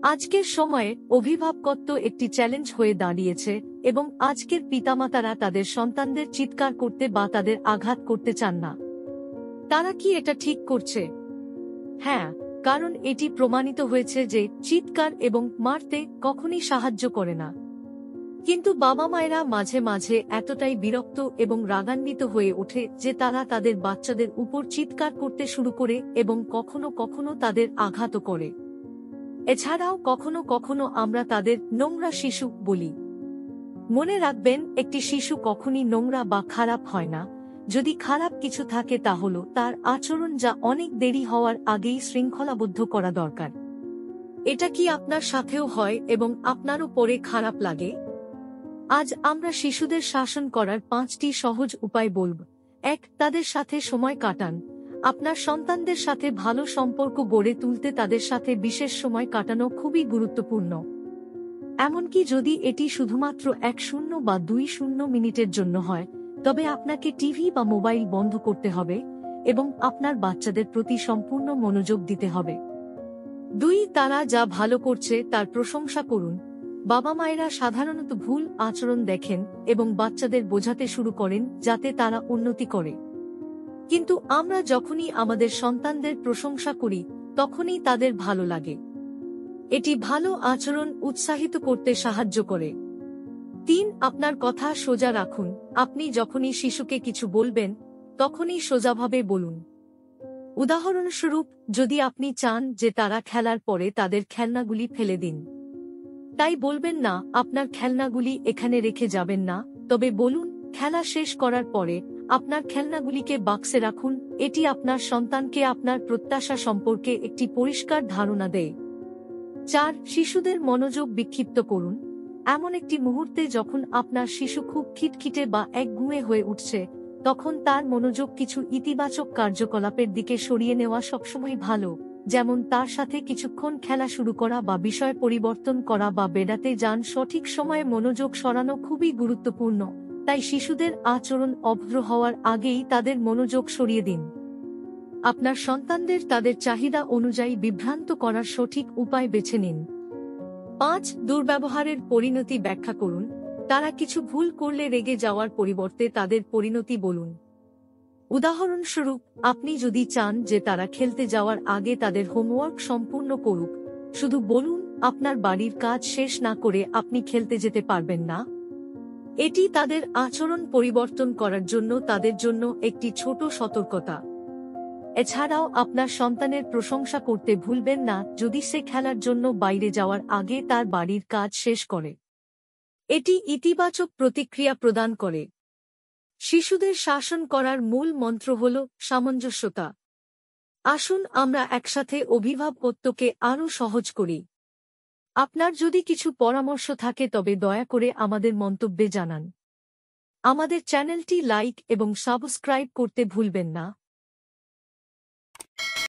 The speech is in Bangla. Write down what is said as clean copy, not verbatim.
আজকের সময়ে অভিভাবকত্ব একটি চ্যালেঞ্জ হয়ে দাঁড়িয়েছে এবং আজকের পিতামাতারা তাদের সন্তানদের চিৎকার করতে বা তাদের আঘাত করতে চান না। তারা কি এটা ঠিক করছে? হ্যাঁ, কারণ এটি প্রমাণিত হয়েছে যে চিৎকার এবং মারতে কখনই সাহায্য করে না। কিন্তু বাবা মায়েরা মাঝে মাঝে এতটাই বিরক্ত এবং রাগান্বিত হয়ে ওঠে যে তারা তাদের বাচ্চাদের উপর চিৎকার করতে শুরু করে এবং কখনো কখনো তাদের আঘাতও করে। এছাড়াও কখনো কখনো আমরা তাদের নোংরা শিশু বলি। মনে রাখবেন, একটি শিশু কখনই নোংরা বা খারাপ হয় না। যদি খারাপ কিছু থাকে তা হলো তার আচরণ, যা অনেক দেরি হওয়ার আগেই শৃঙ্খলাবদ্ধ করা দরকার। এটা কি আপনার সাথেও হয় এবং আপনারও পরে খারাপ লাগে? আজ আমরা শিশুদের শাসন করার 5টি সহজ উপায় বলব। 1. তাদের সাথে সময় কাটান। আপনার সন্তানদের সাথে ভালো সম্পর্ক গড়ে তুলতে তাদের সাথে বিশেষ সময় কাটানো খুবই গুরুত্বপূর্ণ। এমনকি যদি এটি শুধুমাত্র 1 বা 2 মিনিটের জন্য হয়, তবে আপনাকে টিভি বা মোবাইল বন্ধ করতে হবে এবং আপনার বাচ্চাদের প্রতি সম্পূর্ণ মনোযোগ দিতে হবে। 2. তারা যা ভালো করছে তার প্রশংসা করুন। বাবা মায়েরা সাধারণত ভুল আচরণ দেখেন এবং বাচ্চাদের বোঝাতে শুরু করেন যাতে তারা উন্নতি করে। কিন্তু আমরা যখনই আমাদের সন্তানদের প্রশংসা করি, তখনই তাদের ভালো লাগে। এটি ভালো আচরণ উৎসাহিত করতে সাহায্য করে। 3. আপনার কথা সোজা রাখুন। আপনি যখনই শিশুকে কিছু বলবেন, তখনই সোজাভাবে বলুন। উদাহরণস্বরূপ, যদি আপনি চান যে তারা খেলার পরে তাদের খেলনাগুলি ফেলে দিন, তাই বলবেন না, আপনার খেলনাগুলি এখানে রেখে যাবেন না, তবে বলুন, খেলা শেষ করার পরে আপনার খেলনাগুলিকে বাক্সে রাখুন। এটি আপনার সন্তানকে আপনার প্রত্যাশা সম্পর্কে একটি পরিষ্কার ধারণা দেয়। 4. শিশুদের মনোযোগ বিক্ষিপ্ত করুন। এমন একটি মুহূর্তে যখন আপনার শিশু খুব খিটখিটে বা একগুঁয়ে হয়ে উঠছে, তখন তার মনোযোগ কিছু ইতিবাচক কার্যকলাপের দিকে সরিয়ে নেওয়া সবসময় ভালো, যেমন তার সাথে কিছুক্ষণ খেলা শুরু করা বা বিষয় পরিবর্তন করা বা বেড়াতে যান। সঠিক সময়ে মনোযোগ সরানো খুবই গুরুত্বপূর্ণ, তাই শিশুদের আচরণ অভদ্র হওয়ার আগেই তাদের মনোযোগ সরিয়ে দিন। আপনার সন্তানদের তাদের চাহিদা অনুযায়ী বিভ্রান্ত করার সঠিক উপায় বেছে নিন। 5. দুর্ব্যবহারের পরিণতি ব্যাখ্যা করুন। তারা কিছু ভুল করলে রেগে যাওয়ার পরিবর্তে তাদের পরিণতি বলুন। উদাহরণস্বরূপ, আপনি যদি চান যে তারা খেলতে যাওয়ার আগে তাদের হোমওয়ার্ক সম্পূর্ণ করুক, শুধু বলুন, আপনার বাড়ির কাজ শেষ না করে আপনি খেলতে যেতে পারবেন না। এটি তাদের আচরণ পরিবর্তন করার জন্য তাদের জন্য একটি ছোট সতর্কতা। এছাড়াও আপনার সন্তানের প্রশংসা করতে ভুলবেন না যদি সে খেলার জন্য বাইরে যাওয়ার আগে তার বাড়ির কাজ শেষ করে। এটি ইতিবাচক প্রতিক্রিয়া প্রদান করে। শিশুদের শাসন করার মূল মন্ত্র হল সামঞ্জস্যতা। আসুন আমরা একসাথে অভিভাবকত্বকে আরও সহজ করি। আপনার যদি কিছু পরামর্শ থাকে তবে দয়া করে আমাদের মন্তব্যে জানান। আমাদের চ্যানেলটি লাইক এবং সাবস্ক্রাইব করতে ভুলবেন না।